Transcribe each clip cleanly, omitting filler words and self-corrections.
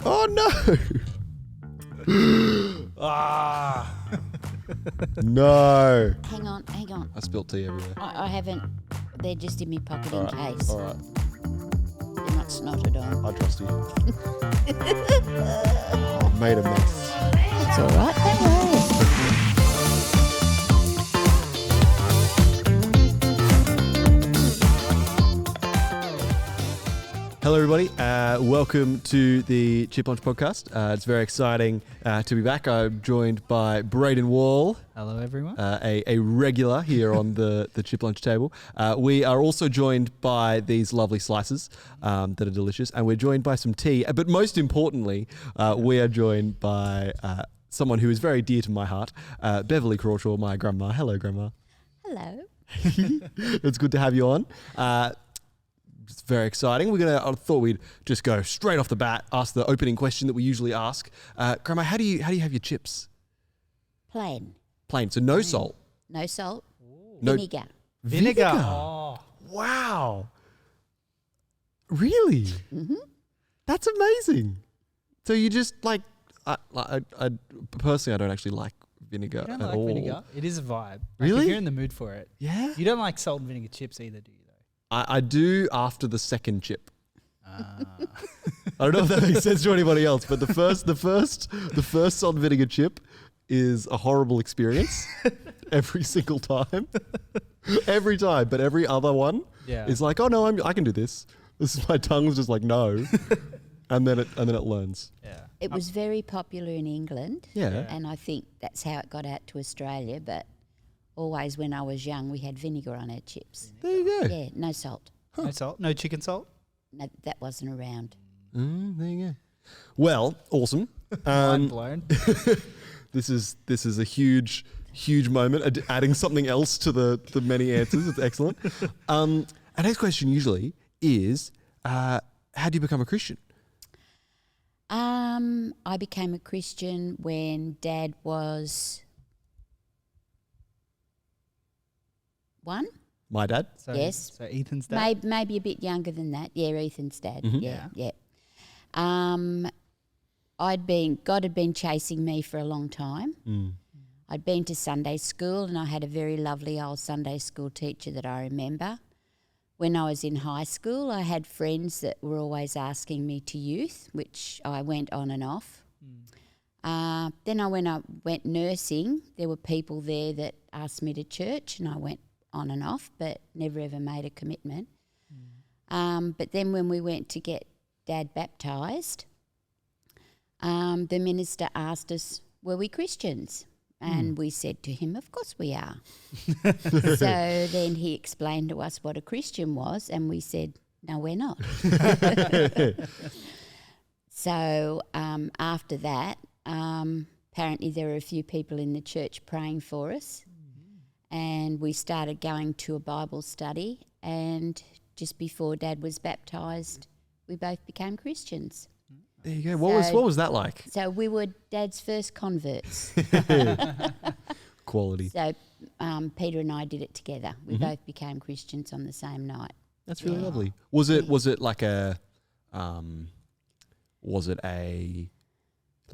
Oh no! No. Hang on. I spilt tea everywhere. I haven't. They're just in my pocket All in right. case. All right. They're not snotted on. I trust you. Oh, made a mess. It's all right. Don't worry. Hello, everybody. Welcome to the Chip Lunch Podcast. It's very exciting to be back. I'm joined by Brayden Wall. Hello, everyone. A regular here on the Chip Lunch table. We are also joined by these lovely slices that are delicious, and we're joined by some tea. But most importantly, we are joined by someone who is very dear to my heart, Beverly Crawshaw, my grandma. Hello, Grandma. Hello. It's good to have you on. It's very exciting. I thought we'd just go straight off the bat, ask the opening question that we usually ask. Grandma, how do you have your chips? Plain. Plain, so no salt. No salt. No Vinegar. Vinegar. Oh. Wow. Really? Mm-hmm. That's amazing. So you just like, I personally, I don't actually like vinegar You don't at like all. vinegar? It is a vibe. Like, Really? If you're in the mood for it. Yeah. You don't like salt and vinegar chips either, do you? I do after the second chip. Though? I don't know if that makes sense to anybody else, but the first salt and vinegar chip is a horrible experience every single time. Every time, but every other one Yeah. is like, oh no, I can do this. This is my tongue's just like no, and then it learns. Yeah. It was very popular in England. Yeah. And I think that's how it got out to Australia. But always when I was young, we had vinegar on our chips. There you go. Yeah, no salt. No salt? No chicken salt? No, that wasn't around. There you go. Well, awesome. Mind blown. This is a huge moment. Adding something else to the many answers. It's excellent. Our next question usually is, how do you become a Christian? I became a Christian when Dad was 1. My dad. So, Yes. So Ethan's dad? Maybe a bit younger than that. Yeah, Ethan's dad. Mhm. Yeah. God had been chasing me for a long time. I'd been to Sunday school and I had a very lovely old Sunday school teacher that I remember. When I was in high school, I had friends that were always asking me to youth, which I went on and off. Then when I went nursing, there were people there that asked me to church and I went on and off, but never ever made a commitment. But then when we went to get Dad baptised, the minister asked us, were we Christians? And we said to him, of course we are. So then he explained to us what a Christian was and we said, no, we're not. So after that, apparently there were a few people in the church praying for us. And we started going to a Bible study, and just before Dad was baptised, we both became Christians. There you go. What was that like? So we were Dad's first converts. Quality. So Peter and I did it together. We both became Christians on the same night. That's really lovely. Was it like a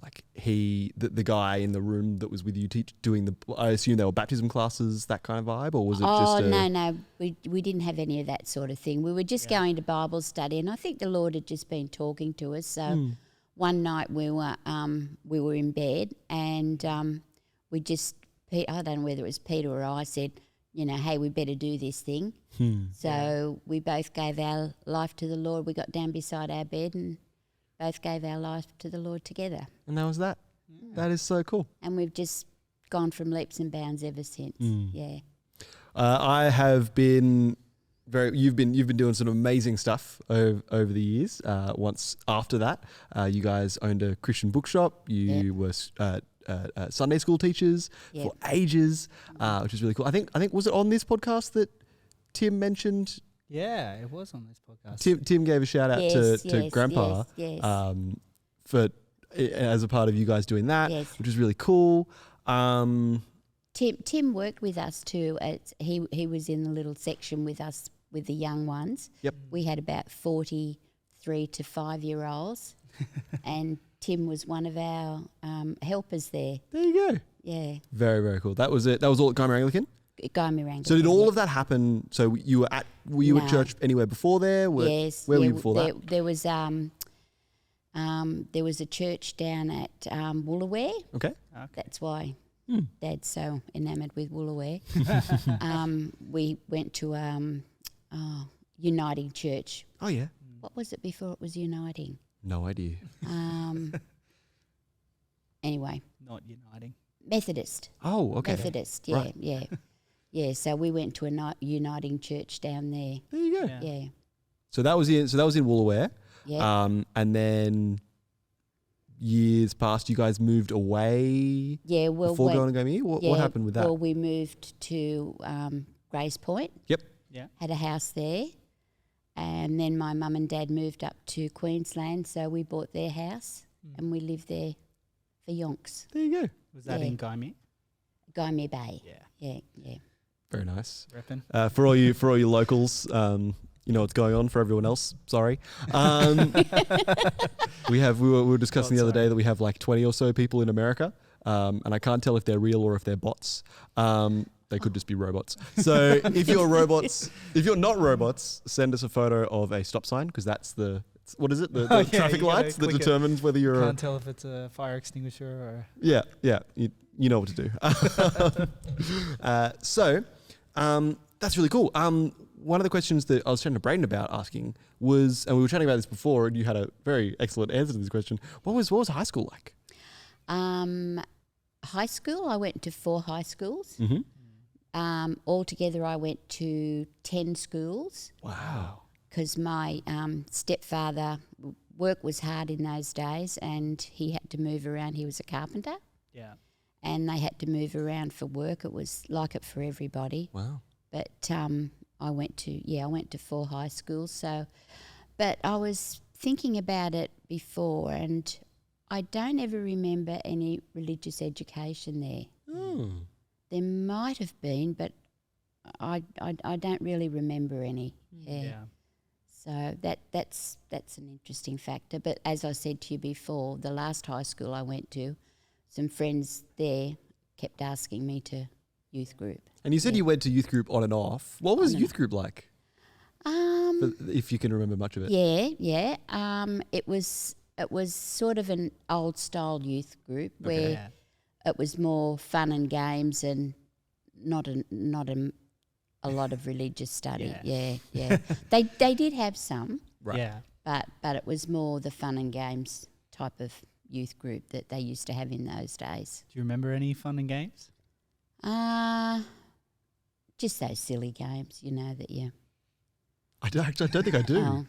like the guy in the room that was with you doing I assume they were baptism classes, that kind of vibe, or was it just no, we didn't have any of that sort of thing. We were just going to Bible study, and I think the Lord had just been talking to us. So one night we were in bed, and we just, I don't know whether it was Peter or I, said, hey, we better do this thing. So we both gave our life to the Lord. We got down beside our bed and both gave our life to the Lord together. And that was that. That is so cool. And we've just gone from leaps and bounds ever since. Yeah. I have been you've been doing some amazing stuff over the years. Once after that, you guys owned a Christian bookshop. You were Sunday school teachers for ages, which is really cool. I think was it on this podcast that Tim mentioned? Yeah, it was on this podcast. Tim gave a shout out to Grandpa for as a part of you guys doing that, which is really cool. Tim worked with us too. He was in the little section with us with the young ones. Yep. We had about 43 to 5-year-olds. and Tim was one of our helpers there. There you go. Yeah, Very, very cool. That was it. That was all at Guymer Anglican? Guymer Anglican. So did all of that happen? So were you at church anywhere before there? Yes. Where were you before that? There was a church down at Woolaware. Okay. That's why Dad's so enamoured with Woolaware. We went to Uniting Church. Oh, yeah. What was it before it was Uniting? No idea. Anyway. Not uniting. Methodist. Oh, okay. Methodist, yeah, Right. yeah. Yeah, so we went to a Uniting Church down there. There you go. Yeah. So that was in Woolaware. Yeah. And then years past, you guys moved away. Yeah, well, before going to Guymer. What happened with that? Well, we moved to Grace Point. Yep. Yeah. Had a house there, and then my mum and dad moved up to Queensland, so we bought their house and we lived there for yonks. There you go. Was that in Guymer? Guymer Bay. Yeah. Yeah. Very nice. Reppin'. For all you locals, you know what's going on. For everyone else, sorry. We were discussing the other day that we have like 20 or so people in America, and I can't tell if they're real or if they're bots. They could just be robots. So if you're not robots, send us a photo of a stop sign, because that's the traffic lights that determines whether you're. Can't tell if it's a fire extinguisher or. Yeah. You know what to do. So that's really cool. One of the questions that I was chatting to Brayden about asking was, and we were chatting about this before, and you had a very excellent answer to this question. What was high school like? High school, I went to 4 high schools. Mm-hmm. Altogether, I went to 10 schools. Wow. Because my stepfather, work was hard in those days, and he had to move around. He was a carpenter. Yeah. And they had to move around for work. It was like it for everybody. Wow. But I went to 4 high schools. So, but I was thinking about it before, and I don't ever remember any religious education there. Mm. There might have been, but I don't really remember any. Yeah. So that's an interesting factor. But as I said to you before, the last high school I went to, some friends there kept asking me to youth group. And you said you went to youth group on and off. What was youth group like? If you can remember much of it. Yeah. It was sort of an old style youth group where it was more fun and games and not a lot of religious study. Yeah. They did have some. Right. Yeah. But it was more the fun and games type of youth group that they used to have in those days. Do you remember any fun and games? Just those silly games, that you. I don't think I do.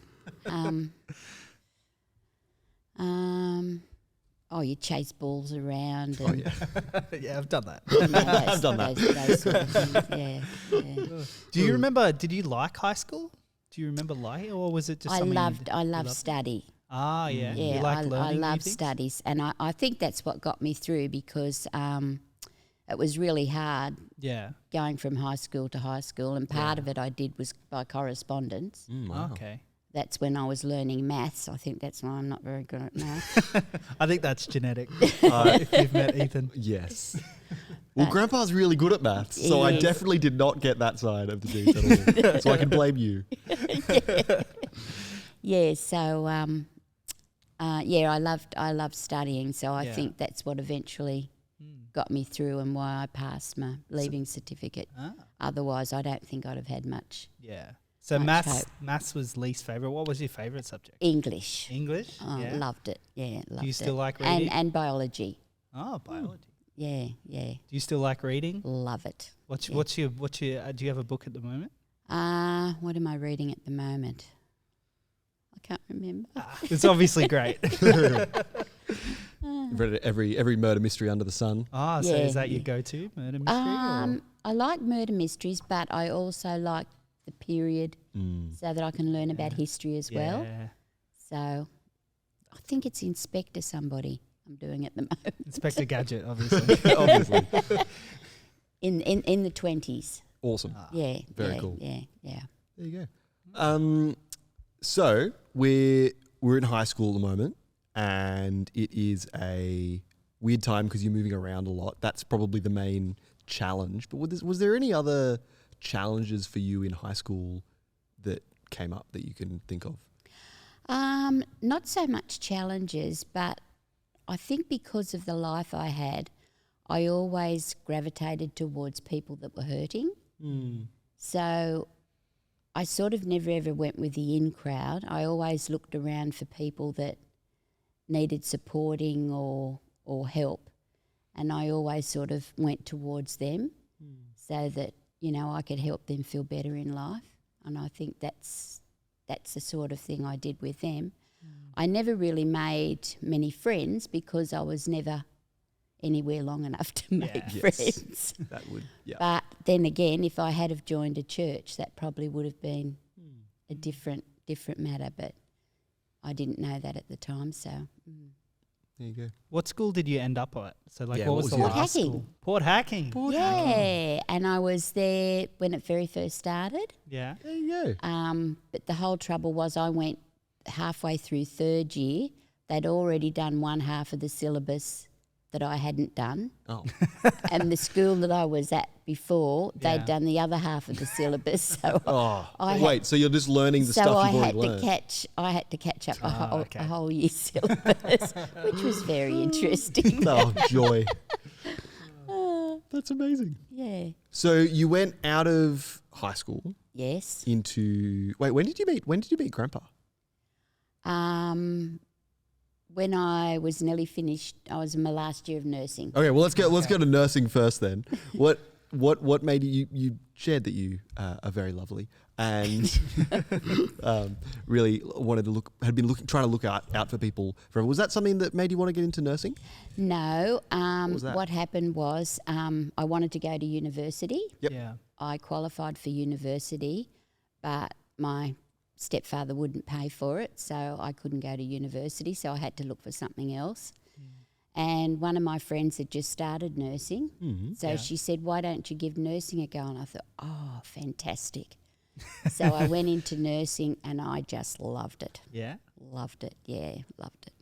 You chase balls around. Oh, And, yeah. Yeah, I've done that. I've done that. Those sort of things. Yeah. Do you remember? Did you like high school? Do you remember liking, or was it just? I something loved study. Ah, yeah. Yeah, you liked learning I new love things? studies, and I think that's what got me through, because it was really hard Yeah. going from high school to high school, and part of it I did was by correspondence. Wow. Okay. That's when I was learning maths. I think that's why I'm not very good at maths. I think that's genetic. If you've met Ethan. Yes. Well, Grandpa's really good at maths, so I Yes. definitely did not get that side of the genes at all. So I can blame you. Yeah, so I loved studying, so I think that's what eventually got me through and why I passed my leaving certificate. Otherwise, I don't think I'd have had much. Yeah. So Much maths was least favourite. What was your favourite subject? English. English? Oh, Yeah. loved it. Yeah, loved it. Do you still like reading? And biology. Oh, biology. Yeah. Do you still like reading? Love it. What's your do you have a book at the moment? What am I reading at the moment? I can't remember. It's obviously great. You've read every murder mystery under the sun. So Yeah, is that your go-to murder mystery? Or? I like murder mysteries, but I also like the period so that I can learn about history as well. So I think it's Inspector somebody I'm doing at the moment. Inspector Gadget, obviously. Obviously. in the 20s. Awesome. Yeah. Very cool. Yeah. There you go. So we're in high school at the moment, and it is a weird time because you're moving around a lot. That's probably the main challenge. But was there any other challenges for you in high school that came up that you can think of? Not so much challenges, but I think because of the life I had, I always gravitated towards people that were hurting. So I sort of never ever went with the in crowd. I always looked around for people that needed supporting or help, and I always sort of went towards them so that, you know, I could help them feel better in life. And I think that's the sort of thing I did with them. I never really made many friends because I was never anywhere long enough to make friends. That would, yeah. But then again, if I had have joined a church, that probably would have been a different matter. But I didn't know that at the time, so. There you go. What school did you end up at? So, like, Yeah, what what was was the yours? last school? Port Hacking. Yeah, and I was there when it very first started. Yeah. There you go. But the whole trouble was I went halfway through third year. They'd already done one half of the syllabus that I hadn't done. Oh. And the school that I was at before, Yeah. they'd done the other half of the syllabus. So So you're just learning the stuff you've already learned. I had to catch up okay. a whole year syllabus, which was very interesting. Oh, joy. That's amazing. Yeah. So you went out of high school Yes. into... Wait, when did you meet Grandpa? When I was nearly finished, I was in my last year of nursing. Okay, well let's go to nursing first then. What made you shared that you are very lovely and really wanted to trying to look out for people forever. Was that something that made you want to get into nursing? No. was that? What happened was I wanted to go to university. Yep. Yeah. I qualified for university, but my stepfather wouldn't pay for it, so I couldn't go to university, so I had to look for something else. And one of my friends had just started nursing, so she said, why don't you give nursing a go? And I thought, oh, fantastic. So I went into nursing and I just loved it. Yeah. Loved it, yeah, loved it.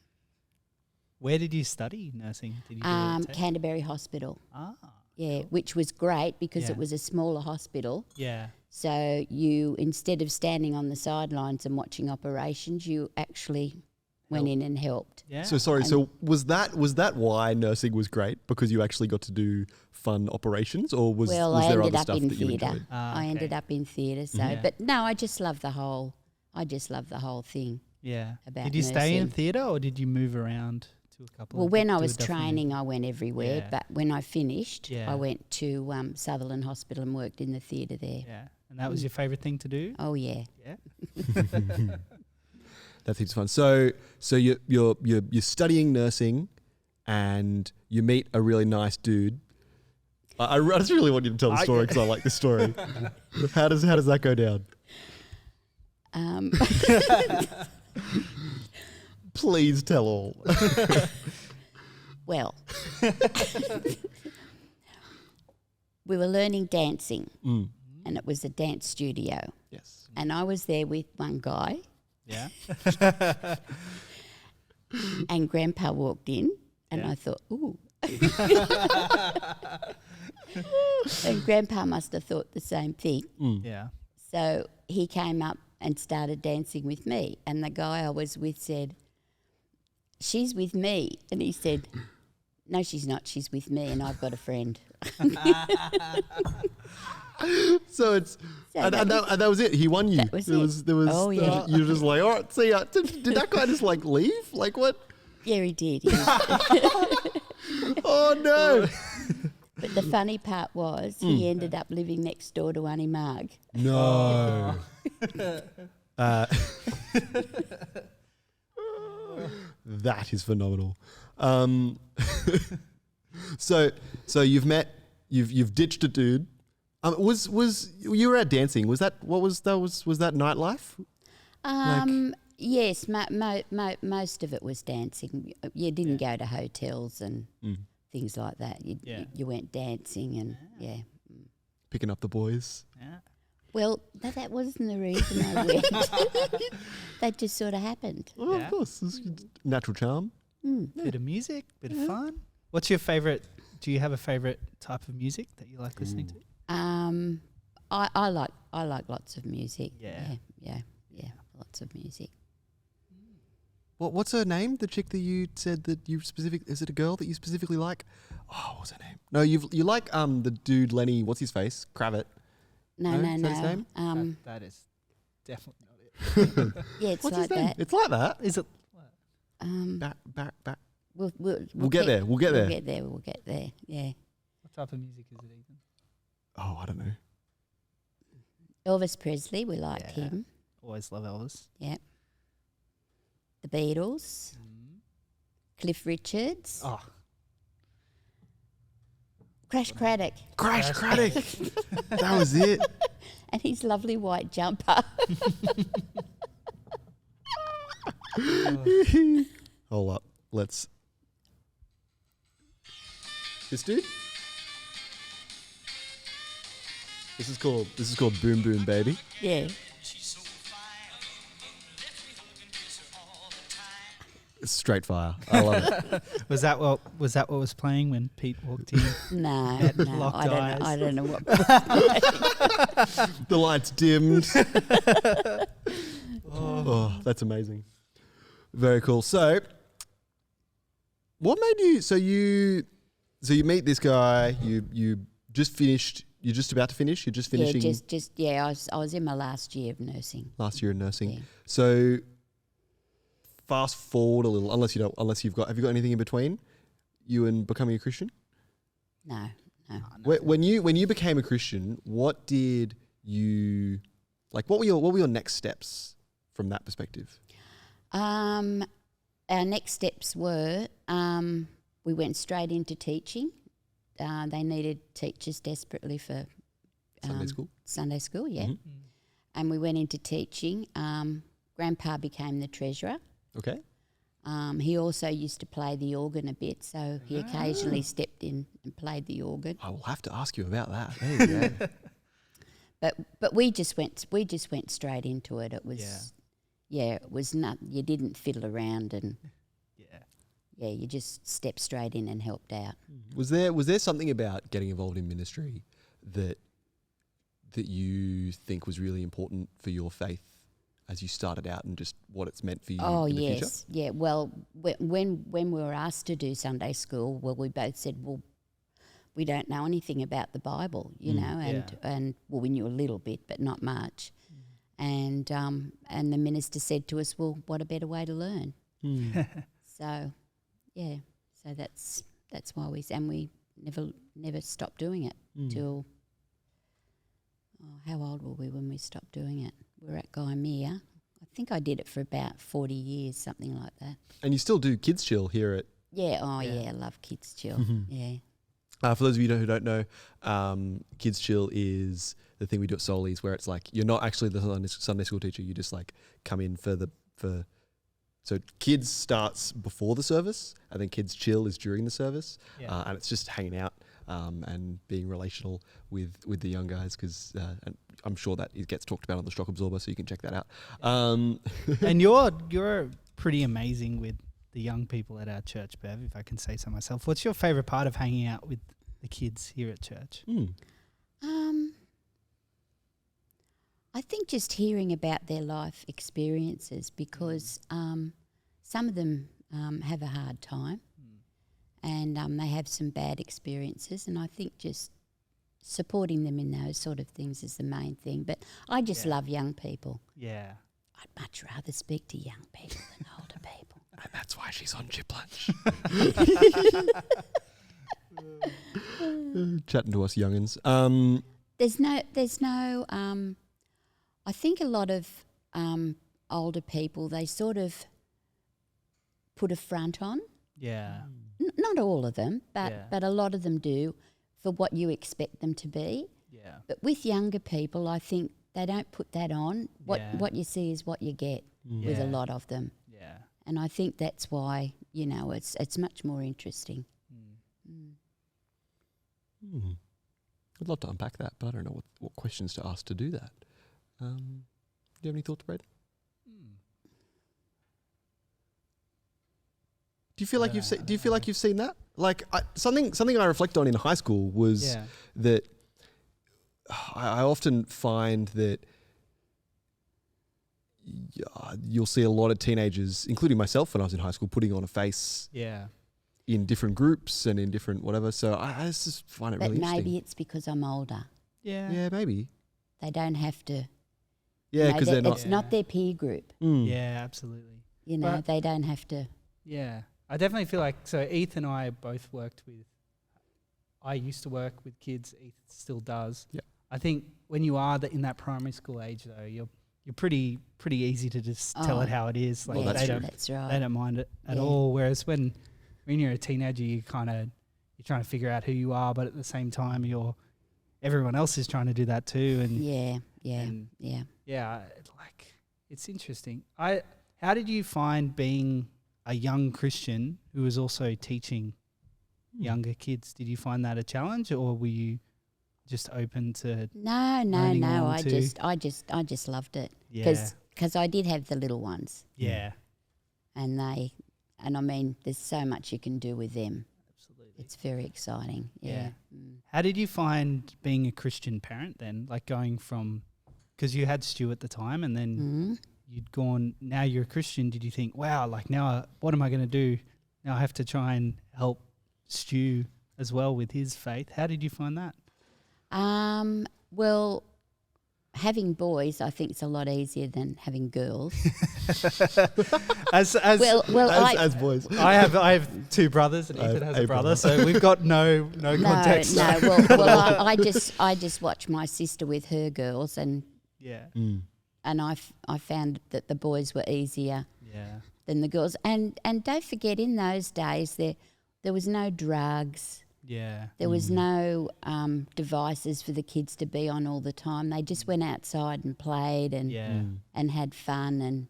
Where did you study nursing? Did you do it at Canterbury Hospital, Ah. yeah, which was great because Yeah. it was a smaller hospital. Yeah. So you, instead of standing on the sidelines and watching operations, you actually went in and helped. Yeah. So sorry. So was that why nursing was great? Because you actually got to do fun operations, or was Well, was I there ended other up stuff in that you theatre. enjoyed? I ended up in theatre. So, Yeah. but no, I just love the whole thing. Yeah. about Did you stay in nursing. theatre or did you move around to a couple Well, of when I to a was different- training, I went everywhere. Yeah. But when I finished, Yeah. I went to Sutherland Hospital and worked in the theatre there. Yeah. And that was your favourite thing to do? Oh yeah. Yeah. That seems fun. So you're studying nursing, and you meet a really nice dude. I just really want you to tell the story because I like the story. How does that go down? Please tell all. Well, we were learning dancing, and it was a dance studio. Yes. And I was there with one guy, Yeah. and Grandpa walked in, and Yeah. I thought, ooh. And Grandpa must have thought the same thing. Yeah. So he came up and started dancing with me. And the guy I was with said, she's with me. And he said, no, she's not. She's with me, and I've got a friend. So it's and that was it. He won you. That was there it. was there was Oh, yeah. you were just like, all right, see ya. Did that guy just like leave? Like what? Yeah, he did. Oh no. But the funny part was he ended up living next door to Annie Marg. No. That is phenomenal. So you've ditched a dude. Was you were out dancing? Was that nightlife? Yes, most of it was dancing. You didn't go to hotels and things like that. You went dancing and yeah. Picking up the boys. Yeah. Well, that wasn't the reason I went. That just sort of happened. Well, Yeah. of course. Natural charm. Bit of music, bit of fun. What's your favourite? Do you have a favourite type of music that you like listening to? I like lots of music. Yeah. Yeah, lots of music. What's her name? The chick that you said that you is it a girl that you specifically like? Oh, what's her name? No, you like the dude Lenny. What's his face? Kravitz. No. Is that his name? That is definitely not it. Yeah, it's What's like his name? that. It's like that. Is it? Back. We'll get there. We'll get there. We'll get there. Yeah. What type of music is it, Ethan? Oh, I don't know. Elvis Presley, we liked Yeah. him. Always love Elvis. Yeah. The Beatles, Cliff Richards, Oh, Crash Craddock, Crash Craddock. That was it. and his lovely white jumper. Hold up. Let's. This dude. This is called Boom Boom Baby. Yeah. It's straight fire. I love it. was that what was playing when Pete walked in? No, locked eyes. I don't know what. The lights dimmed. Oh, that's amazing. Very cool. So, what made you? So you meet this guy. You just finished. You're just about to finish. You're just finishing. I was in my last year of nursing. Last year in nursing. Yeah. So, fast forward a little. Have you got anything in between you and becoming a Christian? No. When you became a Christian, what did you like? What were your next steps from that perspective? Our next steps were we went straight into teaching. They needed teachers desperately for Sunday school, yeah. Mm-hmm. And we went into teaching. Grandpa became the treasurer. Okay. He also used to play the organ a bit, so he occasionally stepped in and played the organ. I will have to ask you about that. There you go. But we just went straight into it. It was it was not. You didn't fiddle around and you just stepped straight in and helped out. Was there something about getting involved in ministry that you think was really important for your faith as you started out and just what it's meant for you in the future? Yeah. Well, when we were asked to do Sunday school, we both said, well, we don't know anything about the Bible, you know, and we knew a little bit, but not much. And the minister said to us, well, what a better way to learn? So that's why we never stopped doing it till how old were we when we stopped doing it? We were at Gymea. I think I did it for about 40 years, something like that. And you still do Kids Chill here at... Yeah, I love Kids Chill, yeah. For those of you who don't know, Kids Chill is the thing we do at Soli's where it's like you're not actually the Sunday school teacher, you just like come in so Kids starts before the service and then Kids Chill is during the service, and it's just hanging out and being relational with the young guys because I'm sure that it gets talked about on the Shock Absorber, so you can check that out. And you're pretty amazing with the young people at our church, Bev, if I can say so myself. What's your favourite part of hanging out with the kids here at church? I think just hearing about their life experiences because some of them have a hard time and they have some bad experiences, and I think just supporting them in those sort of things is the main thing. But I just love young people. Yeah. I'd much rather speak to young people than older people. And that's why she's on Chip Lunch. Chatting to us youngins. There's no. I think a lot of older people, they sort of put a front on. Yeah. Not all of them, but a lot of them do for what you expect them to be. Yeah. But with younger people, I think they don't put that on. What you see is what you get with a lot of them. Yeah. And I think that's why, it's much more interesting. I'd love to unpack that, but I don't know what questions to ask to do that. Do you have any thoughts, Brayden? Do you feel like you've seen that? Like something I reflect on in high school was that I often find that you'll see a lot of teenagers, including myself when I was in high school, putting on a face in different groups and in different whatever. So I just find it really interesting. Maybe it's because I'm older. Yeah. Yeah, maybe. They don't have to. Yeah, because they're not. It's not their peer group. Yeah, absolutely. They don't have to. Yeah. I definitely feel like, so Ethan and I both worked with, I used to work with kids, Ethan still does. Yeah. I think when you are in that primary school age though, you're pretty easy to just tell it how it is. Like that's right. They don't mind it at all. Whereas when you're a teenager, you're trying to figure out who you are, but at the same time everyone else is trying to do that too. And like it's interesting. How did you find being a young Christian who was also teaching younger kids? Did you find that a challenge, or were you just open to? No. I just loved it because I did have the little ones. Yeah, and I mean, there's so much you can do with them. Absolutely, it's very exciting. Yeah. How did you find being a Christian parent then? Like going from, because you had Stu at the time, and then. You'd gone, now you're a Christian. Did you think, wow, like now what am I going to do? Now I have to try and help Stu as well with his faith. How did you find that? Well, having boys, I think it's a lot easier than having girls. as boys. I have two brothers, and Ethan has a brother, so we've got no context. No. Well, I just watch my sister with her girls, and and I found that the boys were easier than the girls. And don't forget, in those days there was no drugs. Yeah. There was no devices for the kids to be on all the time. They just went outside and played and had fun and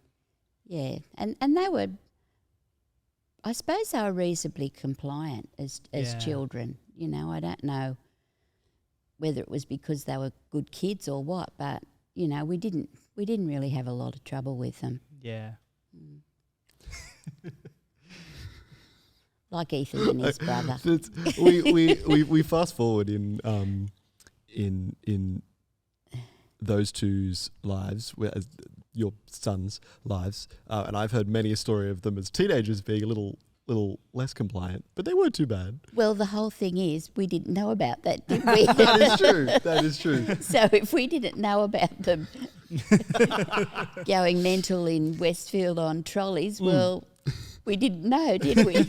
they were, I suppose they were reasonably compliant as children. You know, I don't know whether it was because they were good kids or what, but you know, we didn't really have a lot of trouble with them. Yeah. Like Ethan and his brother. we fast forward in those two's lives, as your sons' lives, and I've heard many a story of them as teenagers being a little less compliant, but they weren't too bad. Well, the whole thing is we didn't know about that, did we? That is true. So if we didn't know about them going mental in Westfield on trolleys, well, we didn't know, did we?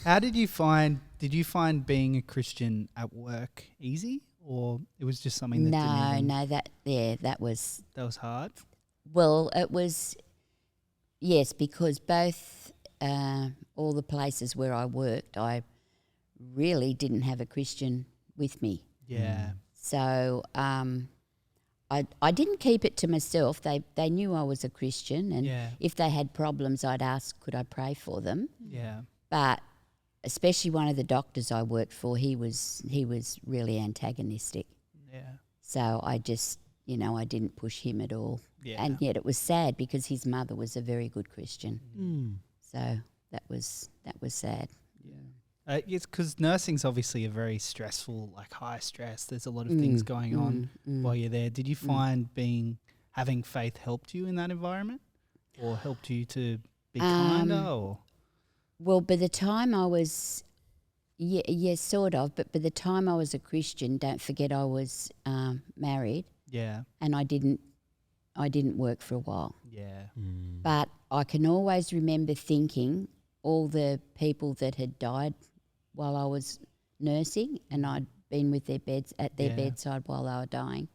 How did you find being a Christian at work easy, or it was just something that that was hard? Well, it was. Yes, because both all the places where I worked, I really didn't have a Christian with me. Yeah. So I didn't keep it to myself. They knew I was a Christian, and if they had problems, I'd ask, could I pray for them? Yeah. But especially one of the doctors I worked for, he was really antagonistic. Yeah. So I just, I didn't push him at all. Yeah. And yet it was sad because his mother was a very good Christian. So that was sad. Yeah. It's because nursing's obviously a very stressful, like high stress. There's a lot of things going on while you're there. Did you find having faith helped you in that environment, or helped you to be kinder? Or? Well, by the time I was, yes, sort of. But by the time I was a Christian, don't forget I was married. Yeah. And I didn't work for a while. Yeah. But I can always remember thinking all the people that had died while I was nursing, and I'd been with their bedside while they were dying.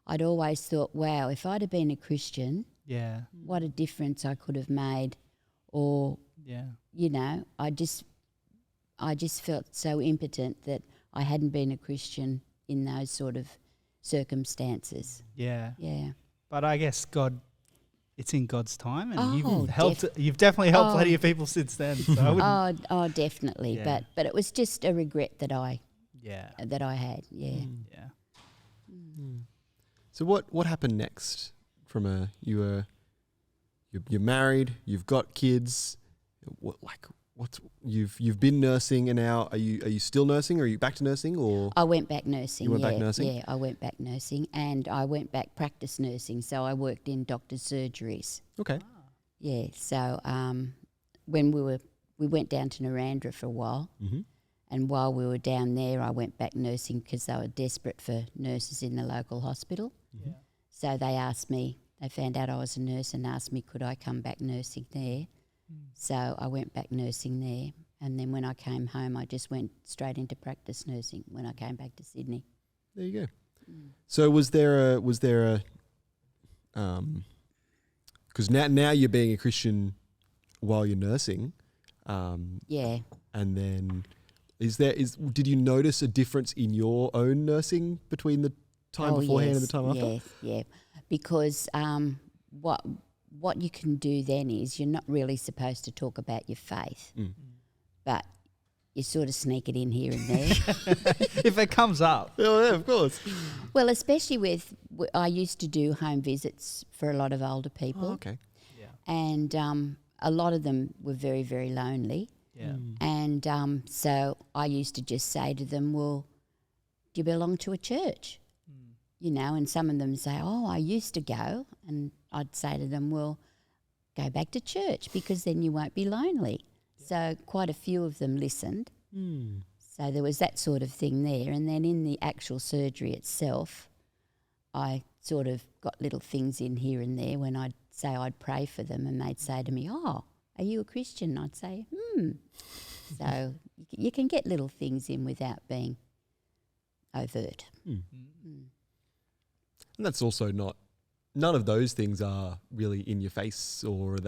I'd always thought, wow, if I'd have been a Christian, what a difference I could have made. Or, I just felt so impotent that I hadn't been a Christian in those sort of circumstances. Yeah. Yeah. But I guess it's in God's time, and you've definitely helped plenty of people since then. So I definitely. Yeah. But it was just a regret that I had. Yeah. Yeah. So what happened next? You're married, you've got kids. You've been nursing, and now are you still nursing, or are you back to nursing, or? I went back nursing. You went back nursing? Yeah, I went back nursing, and I went back practice nursing. So I worked in doctors' surgeries. Okay. Yeah. So when we went down to Narandra for a while, and while we were down there, I went back nursing because they were desperate for nurses in the local hospital. Yeah. So they asked me. They found out I was a nurse and asked me could I come back nursing there. So I went back nursing there, and then when I came home, I just went straight into practice nursing when I came back to Sydney. There you go. So was there a because now you're being a Christian while you're nursing, Yeah. and then did you notice a difference in your own nursing between the time beforehand and the time after? Yeah. Because what you can do then is you're not really supposed to talk about your faith, but you sort of sneak it in here and there. If it comes up. Oh, yeah, of course. Well, especially I used to do home visits for a lot of older people. Oh, okay. Yeah. And a lot of them were very, very lonely. Yeah. And so I used to just say to them, well, do you belong to a church? You know, and some of them say, oh, I used to go. And I'd say to them, well, go back to church because then you won't be lonely. So quite a few of them listened. So there was that sort of thing there. And then in the actual surgery itself, I sort of got little things in here and there when I'd say I'd pray for them and they'd say to me, oh, are you a Christian? I'd say, So you can get little things in without being overt. And that's also none of those things are really in your face, nor are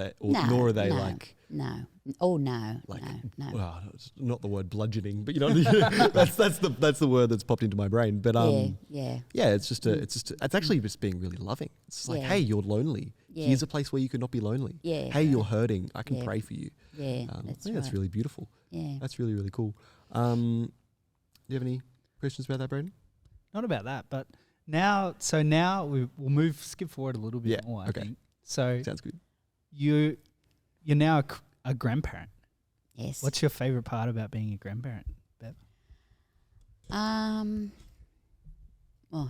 they like. No. Oh no. Like, no. Well, it's not the word bludgeoning, but you know, that's the word that's popped into my brain. But yeah. it's actually just being really loving. It's just like, hey, you're lonely. Yeah. Here's a place where you can not be lonely. Yeah. Hey, you're hurting. I can pray for you. Yeah, I that's think right. that's really beautiful. Yeah. That's really, really cool. Do you have any questions about that, Brayden? Not about that, but now we'll skip forward a little bit more, I think. So Sounds good. you're now a grandparent. Yes. What's your favourite part about being a grandparent, Bev? Oh,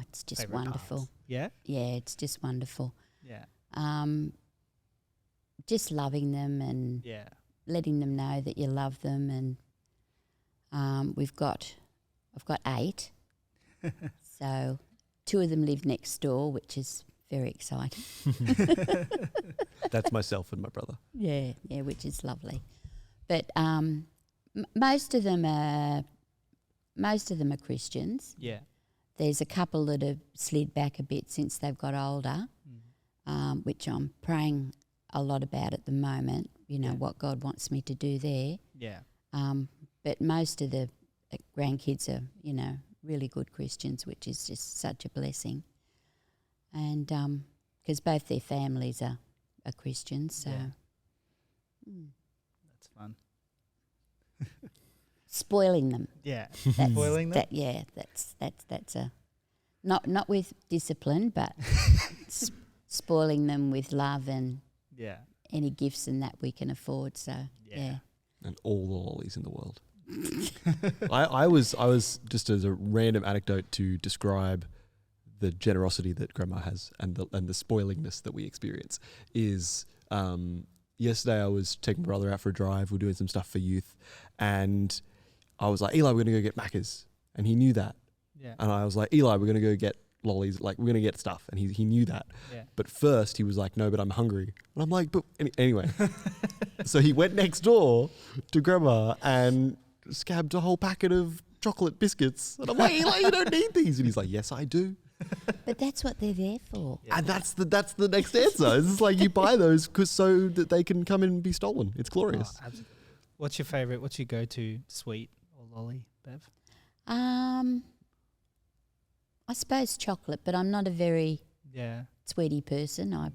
it's just Favourite wonderful. parts? Yeah? Yeah, it's just wonderful. Yeah. Just loving them and Yeah. letting them know that you love them, and I've got 8, so 2 of them live next door, which is very exciting. That's myself and my brother. Yeah, which is lovely. But most of them are Christians. Yeah. There's a couple that have slid back a bit since they've got older, which I'm praying a lot about at the moment. You know what God wants me to do there. Yeah. But most of the grandkids are, really good Christians, which is just such a blessing. And because both their families are Christians, so That's fun. spoiling them. Yeah. That's, Spoiling them? That's a not with discipline, but spoiling them with love and Yeah. any gifts and that we can afford. So yeah. And all the lollies in the world. I was just as a random anecdote to describe the generosity that Grandma has and the spoilingness that we experience is yesterday I was taking my brother out for a drive. We're doing some stuff for youth, and I was like, Eli, we're gonna go get Macca's, and he knew that. Yeah. And I was like, Eli, we're gonna go get lollies, like we're gonna get stuff, and he knew that. Yeah. But first he was like, no, but I'm hungry, and I'm like, but anyway. So he went next door to Grandma and scabbed a whole packet of chocolate biscuits, and I'm like, Eli, you don't need these, and he's like, yes, I do. But that's what they're there for. Yeah. And that's the next answer. It's just like you buy those so that they can come in and be stolen. It's glorious. Oh, absolutely. What's your favourite? What's your go-to sweet or lolly, Bev? I suppose chocolate, but I'm not a very sweety person. I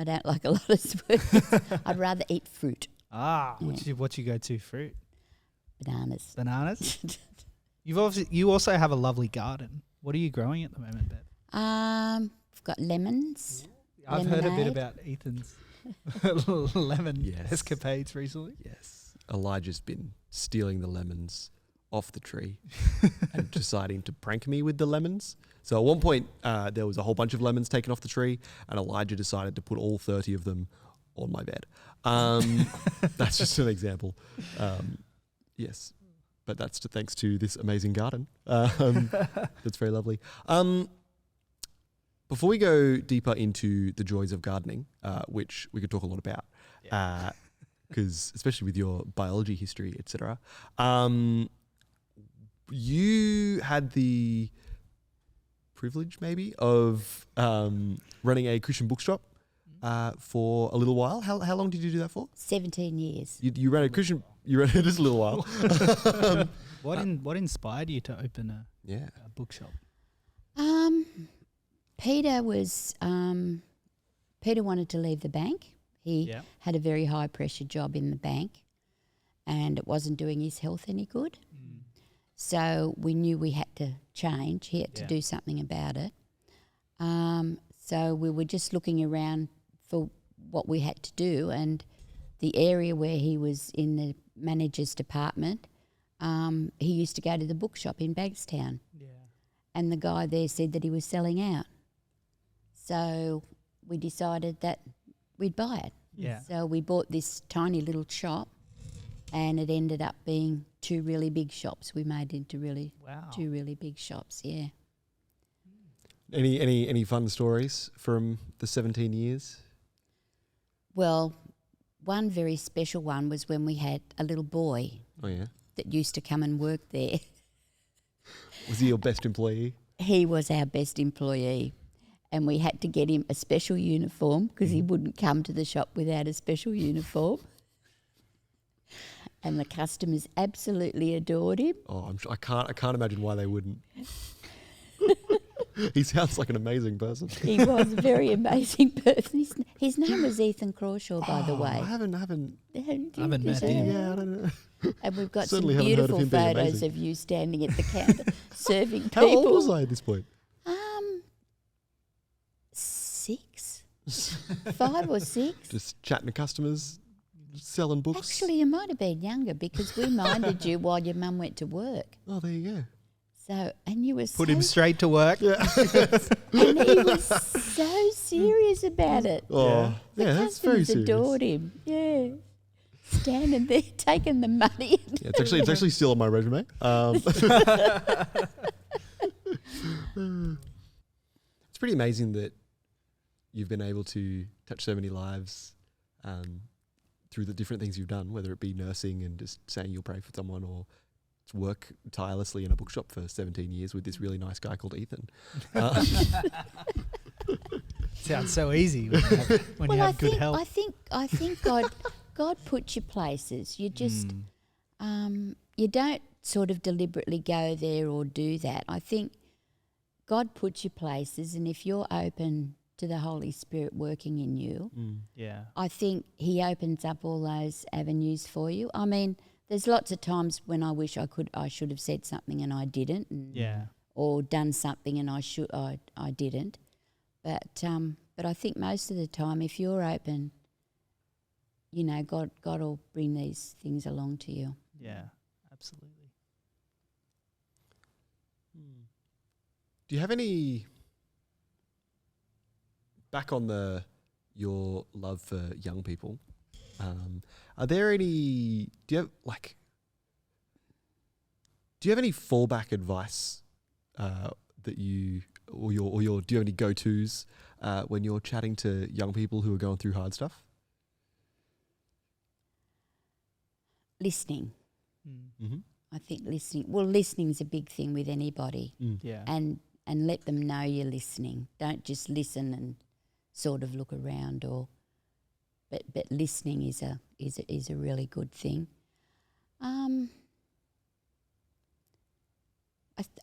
don't like a lot of sweets. I'd rather eat fruit. What's your go-to fruit? Bananas. Bananas. You also have a lovely garden. What are you growing at the moment, Beth? We've got lemons. I've heard a bit Lemonade. about Ethan's lemon Yes. escapades recently. Yes. Elijah's been stealing the lemons off the tree and deciding to prank me with the lemons. So at one point, there was a whole bunch of lemons taken off the tree, and Elijah decided to put all 30 of them on my bed. That's just an example. Yes. But that's thanks to this amazing garden. That's very lovely. Before we go deeper into the joys of gardening, which we could talk a lot about, because especially with your biology history, etc., you had the privilege, maybe, of running a Christian bookshop for a little while. How long did you do that for? 17 years. You ran a Christian. You ran it just a little while. What inspired you to open a bookshop? Peter wanted to leave the bank. He had a very high pressure job in the bank, and it wasn't doing his health any good. So we knew we had to change. He had to do something about it. So we were just looking around for what we had to do, and the area where he was in the manager's department, he used to go to the bookshop in Bankstown. And the guy there said that he was selling out. So we decided that we'd buy it. So we bought this tiny little shop, and it ended up being two really big shops. We made into two really big shops, Any fun stories from the 17 years? Well, one very special one was when we had a little boy that used to come and work there. Was he your best employee? He was our best employee, and we had to get him a special uniform because he wouldn't come to the shop without a special uniform. And the customers absolutely adored him. Oh, I'm sure, I can't imagine why they wouldn't. He sounds like an amazing person. He was a very amazing person. His name was Ethan Crawshaw, by the way. I haven't met him. Yeah, I don't know. And we've got Certainly some haven't heard of beautiful him being photos amazing. of you standing at the counter serving people. How old was I at this point? 6, 5 or 6. Just chatting to customers, selling books. Actually, you might have been younger because we minded you while your mum went to work. Oh, there you go. So, and you were Put him straight to work. and he was so serious about it. Oh, The that's very customers serious. adored him. Yeah, standing there taking the money. Yeah, it's actually still on my resume. It's pretty amazing that you've been able to touch so many lives through the different things you've done, whether it be nursing and just saying you'll pray for someone, or work tirelessly in a bookshop for 17 years with this really nice guy called Ethan. Sounds so easy when you have good health. I think God puts you places. You just you don't sort of deliberately go there or do that. I think God puts you places, and if you're open to the Holy Spirit working in you, I think He opens up all those avenues for you. I mean, there's lots of times when I wish I should have said something and I didn't, or done something and I didn't. But I think most of the time, if you're open, you know, God will bring these things along to you. Yeah, absolutely. Do you have any, back on your love for young people, are there any, do you have any fallback advice that you, or your do you have any go-tos when you're chatting to young people who are going through hard stuff? Listening. Mm-hmm. I think listening is a big thing with anybody. Yeah. And let them know you're listening. Don't just listen and sort of look around, but listening is a really good thing.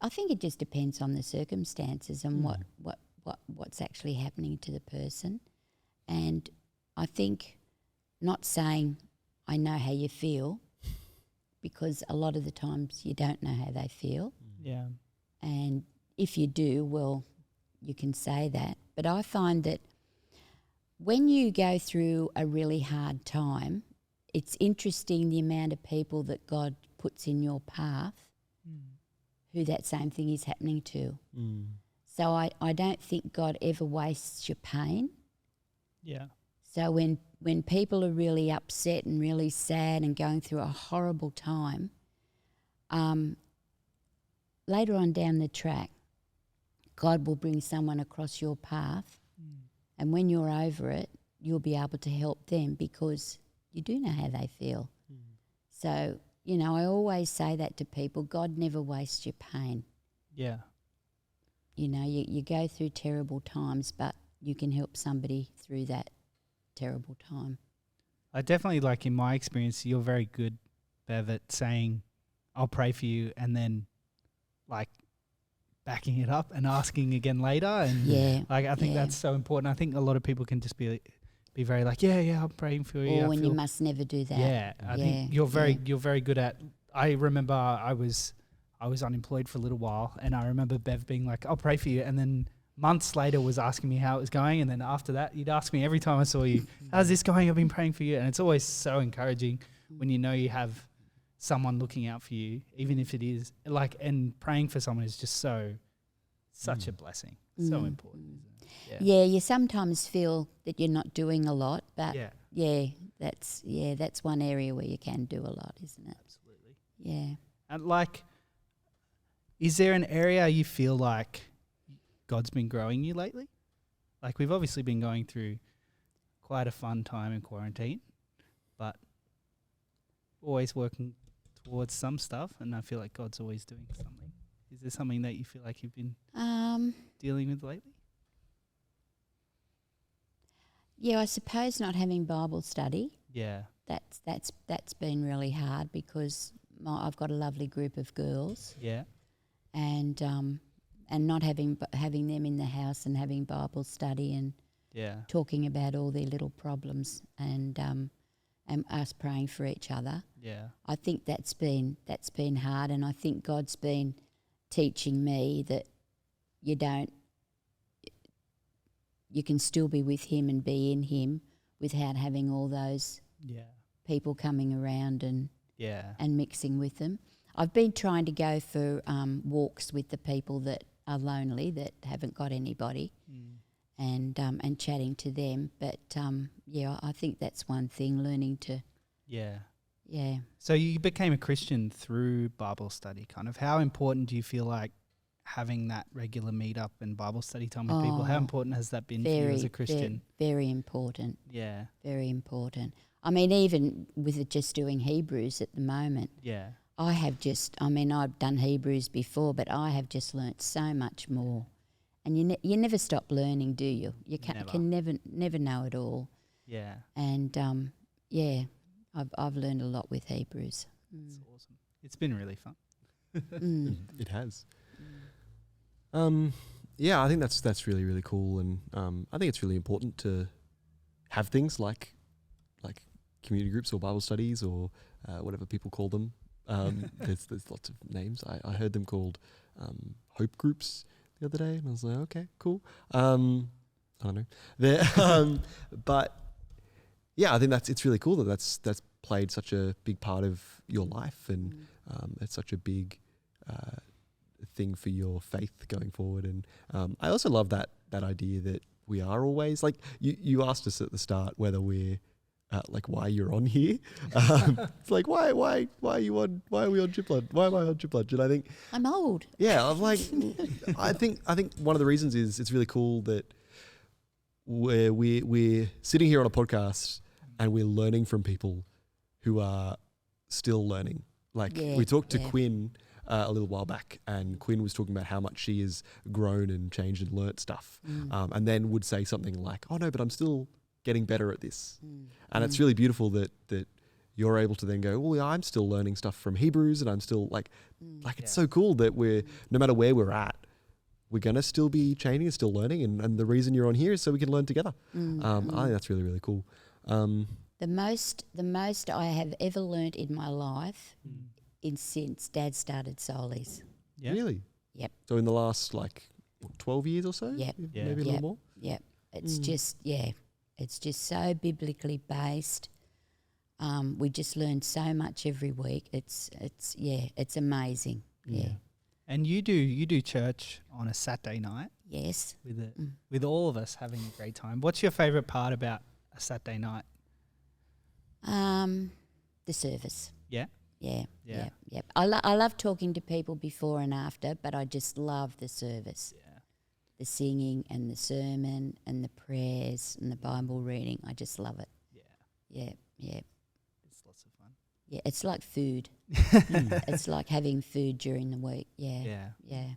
I think it just depends on the circumstances and what's actually happening to the person. And I think not saying I know how you feel, because a lot of the times you don't know how they feel. Yeah. And if you do, well, you can say that. But I find that when you go through a really hard time, it's interesting the amount of people that God puts in your path who that same thing is happening to. So I don't think God ever wastes your pain. Yeah. So when people are really upset and really sad and going through a horrible time, later on down the track, God will bring someone across your path, and when you're over it, you'll be able to help them because you do know how they feel. So, you know, I always say that to people, God never wastes your pain. Yeah. You know, you go through terrible times, but you can help somebody through that terrible time. I definitely, like, in my experience, you're very good, Bev, at saying, I'll pray for you, and then, like, backing it up and asking again later. And like, I think that's so important. I think a lot of people can just be very like, I'm praying for you. Or you must never do that. Yeah, I think you're very good at. I remember I was unemployed for a little while, and I remember Bev being like, I'll pray for you, and then months later was asking me how it was going, and then after that you'd ask me every time I saw you, how's this going? I've been praying for you. And it's always so encouraging when you know you have someone looking out for you, even if it is like, and praying for someone is just such a blessing. So important, isn't it? Yeah, you sometimes feel that you're not doing a lot, but that's one area where you can do a lot, isn't it? Absolutely. Yeah. And like, is there an area you feel like God's been growing you lately? Like, we've obviously been going through quite a fun time in quarantine, but always working towards some stuff, and I feel like God's always doing something. Is there something that you feel like you've been dealing with lately? Yeah, I suppose not having Bible study. Yeah. That's been really hard because I've got a lovely group of girls. Yeah. And not having them in the house and having Bible study and talking about all their little problems and us praying for each other. Yeah. I think that's been hard, and I think God's been teaching me that you can still be with Him and be in Him without having all those people coming around and mixing with them. I've been trying to go for walks with the people that are lonely, that haven't got anybody, and chatting to them. But I think that's one thing, learning to. Yeah. So you became a Christian through Bible study, kind of. How important do you feel like having that regular meetup and Bible study time with people? How important has that been for you as a Christian? Very important. Yeah. Very important. I mean, even with it just doing Hebrews at the moment. Yeah. I've done Hebrews before, but I have just learnt so much more. And you never stop learning, do you? You can never know it all. Yeah. And I've learned a lot with Hebrews. That's awesome. It's been really fun. It has. I think that's really, really cool, and I think it's really important to have things like community groups or Bible studies or whatever people call them. There's lots of names. I heard them called hope groups the other day, and I was like, okay, cool. I don't know. But yeah, I think it's really cool that that's played such a big part of your life, and it's such a big thing for your faith going forward. And I also love that idea that we are always, like, you asked us at the start whether we're why you're on here. It's like, why are we on Chip Lunch? Why am I on Chip Lunch? And I think I'm old. Yeah, I'm like, I think one of the reasons is it's really cool that we're sitting here on a podcast and we're learning from people who are still learning. Like, we talked to Quinn a little while back, and Quinn was talking about how much she has grown and changed and learnt stuff, and then would say something like, oh no, but I'm still getting better at this. And it's really beautiful that you're able to then go, well, yeah, I'm still learning stuff from Hebrews, and I'm still it's so cool that we're, no matter where we're at, we're going to still be changing and still learning. And the reason you're on here is so we can learn together. I think that's really, really cool. The most I have ever learnt in my life since Dad started Solies. Yeah. Really? Yep. So in the last 12 years or so? Yep. Yeah. Maybe a little more? Yep. It's it's just so biblically based. We just learn so much every week. It's amazing. Yeah. And you do church on a Saturday night Yes. with all of us having a great time. What's your favourite part about a Saturday night? The service. Yeah. Yeah. Yeah. Yep. I love talking to people before and after, but I just love the service. Yeah. The singing and the sermon and the prayers and the Bible reading. I just love it. Yeah. Yeah. It's lots of fun. Yeah. It's like food. It's like having food during the week. Yeah. Yeah.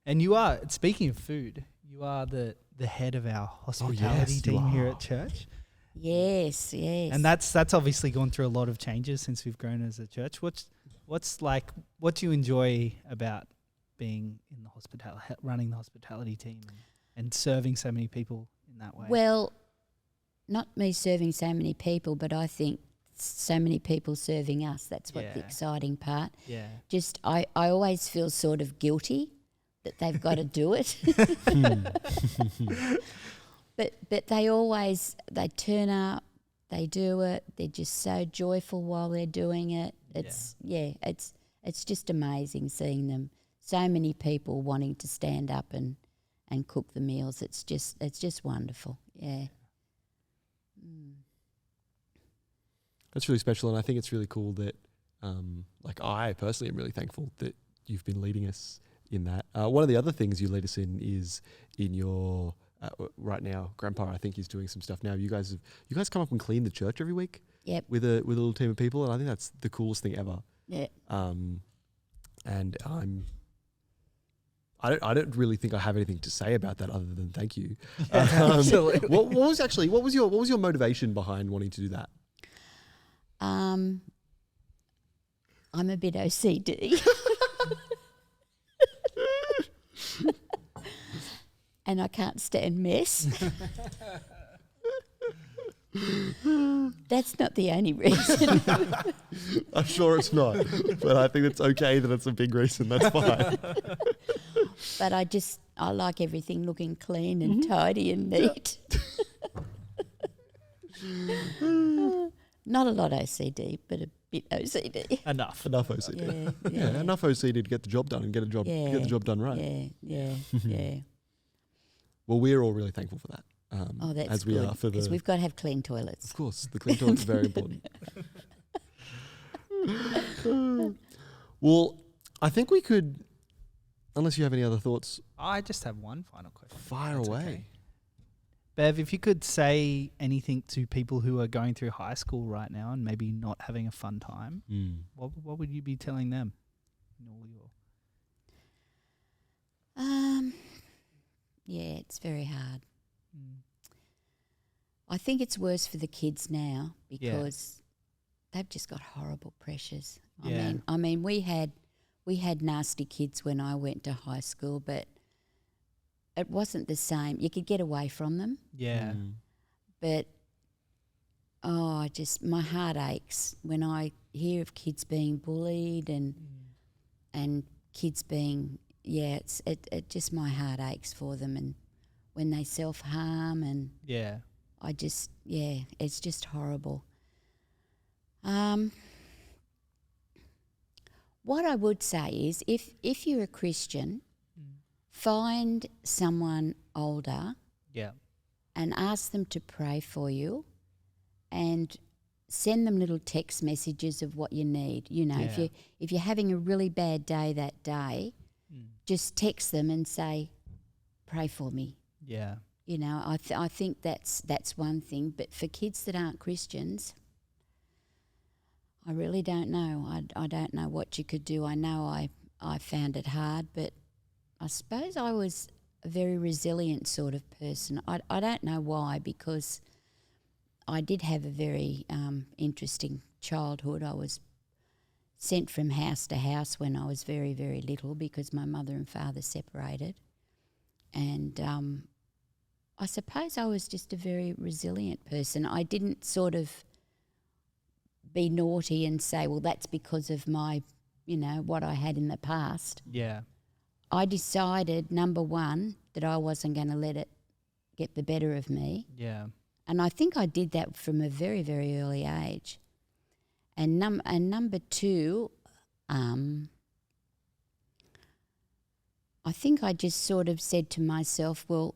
And you are, speaking of food, you are the head of our hospitality yes, team here at church. Yes. And that's obviously gone through a lot of changes since we've grown as a church. What do you enjoy about being in the running the hospitality team and serving so many people in that way? Well, not me serving so many people, but I think so many people serving us. That's what the exciting part. Yeah. Just I always feel sort of guilty that they've got to do it. But they turn up, they do it. They're just so joyful while they're doing it. It's just amazing seeing them. So many people wanting to stand up and cook the meals. It's just wonderful. Yeah. That's really special, and I think it's really cool that, I personally am really thankful that you've been leading us in that. One of the other things you lead us in is in your right now. Grandpa, I think, he's doing some stuff now. You guys come up and clean the church every week. Yep. With a little team of people, and I think that's the coolest thing ever. Yeah. And I don't really think I have anything to say about that other than thank you. Absolutely. What was your motivation behind wanting to do that? I'm a bit OCD. And I can't stand mess. That's not the only reason. I'm sure it's not, but I think it's okay that it's a big reason. That's fine. But I like everything looking clean and tidy and neat. Not a lot OCD, but a bit OCD. Enough OCD. Yeah. Enough OCD to get the job done and get the job done right. Yeah. Well, we're all really thankful for that. That's as we good, are for because we've got to have clean toilets. Of course, the clean toilet's very important. Well, I think we could, unless you have any other thoughts. I just have one final question. Fire That's away. Okay. Bev, if you could say anything to people who are going through high school right now and maybe not having a fun time, what would you be telling them? Yeah, it's very hard. I think it's worse for the kids now because they've just got horrible pressures. I mean, we had nasty kids when I went to high school, but it wasn't the same. You could get away from them. Yeah. But my heart aches when I hear of kids being bullied and kids being it just my heart aches for them, and when they self-harm and it's just horrible. What I would say is if you're a Christian, find someone older and ask them to pray for you and send them little text messages of what you need. If you're having a really bad day that day, just text them and say, pray for me. Yeah. I think that's one thing. But for kids that aren't Christians, I really don't know. I don't know what you could do. I know I found it hard, but I suppose I was a very resilient sort of person. I don't know why, because I did have a very interesting childhood. I was sent from house to house when I was very, very little because my mother and father separated. And I suppose I was just a very resilient person. I didn't sort of be naughty and say, well, that's because of my, what I had in the past. Yeah. I decided, number one, that I wasn't going to let it get the better of me. Yeah. And I think I did that from a very, very early age. And number two, I think I just sort of said to myself, well,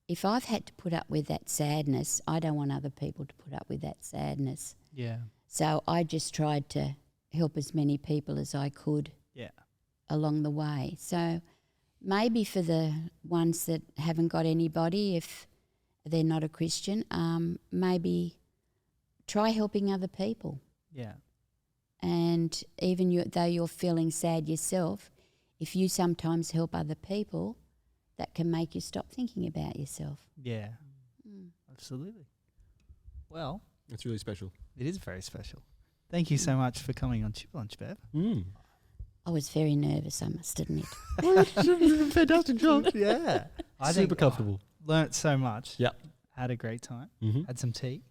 if I've had to put up with that sadness, I don't want other people to put up with that sadness. Yeah. So I just tried to help as many people as I could along the way. So maybe for the ones that haven't got anybody, if they're not a Christian, maybe try helping other people. Yeah. And even though you're feeling sad yourself, if you sometimes help other people, that can make you stop thinking about yourself. Yeah. Absolutely. Well, It's really special. it is very special. Thank you so much for coming on Chip Lunch, Bev. I was very nervous, I must admit. Fantastic job. Yeah. Super comfortable. Learnt so much. Yep. Had a great time. Mm-hmm. Had some tea.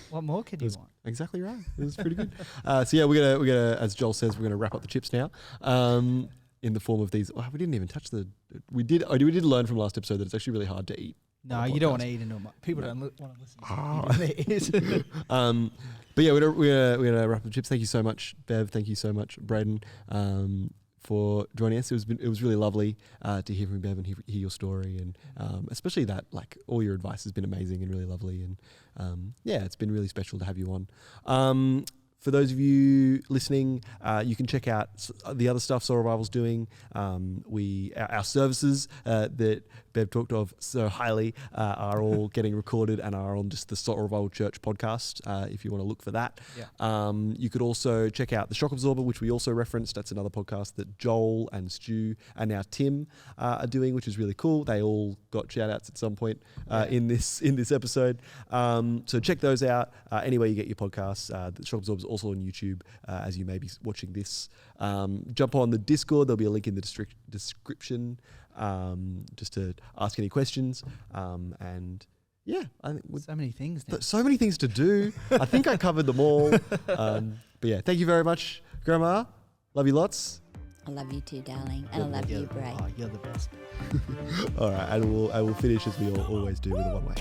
What more could you want? Exactly right. It was pretty good. So yeah, we're gonna, as Joel says, we're gonna wrap up the chips now. In the form of these. Oh, we didn't even touch we did learn from last episode that it's actually really hard to eat. No, you don't want to eat into my. People don't want to listen to you. But yeah, we're gonna wrap up the chips. Thank you so much, Bev. Thank you so much, Brayden, for joining us. It was really lovely to hear from Bev and hear your story, and especially that, like, all your advice has been amazing and really lovely, and yeah, it's been really special to have you on. For those of you listening, you can check out the other stuff Soul Revival's doing. Our services that Bev talked of so highly are all getting recorded and are on just the Soul Revival Church podcast, if you want to look for that. Yeah. You could also check out The Shock Absorber, which we also referenced. That's another podcast that Joel and Stu and now Tim are doing, which is really cool. They all got shout-outs at some point in this episode. So check those out anywhere you get your podcasts. The Shock Absorber is also on YouTube, as you may be watching this. Jump on the Discord. There'll be a link in the description just to ask any questions. And yeah, I think So many things now. so many things to do. I think I covered them all. But yeah, thank you very much, Grandma. Love you lots. I love you too, darling. And I love you, Bray. Oh, you're the best. All right, and I will finish as we always do with a one-way.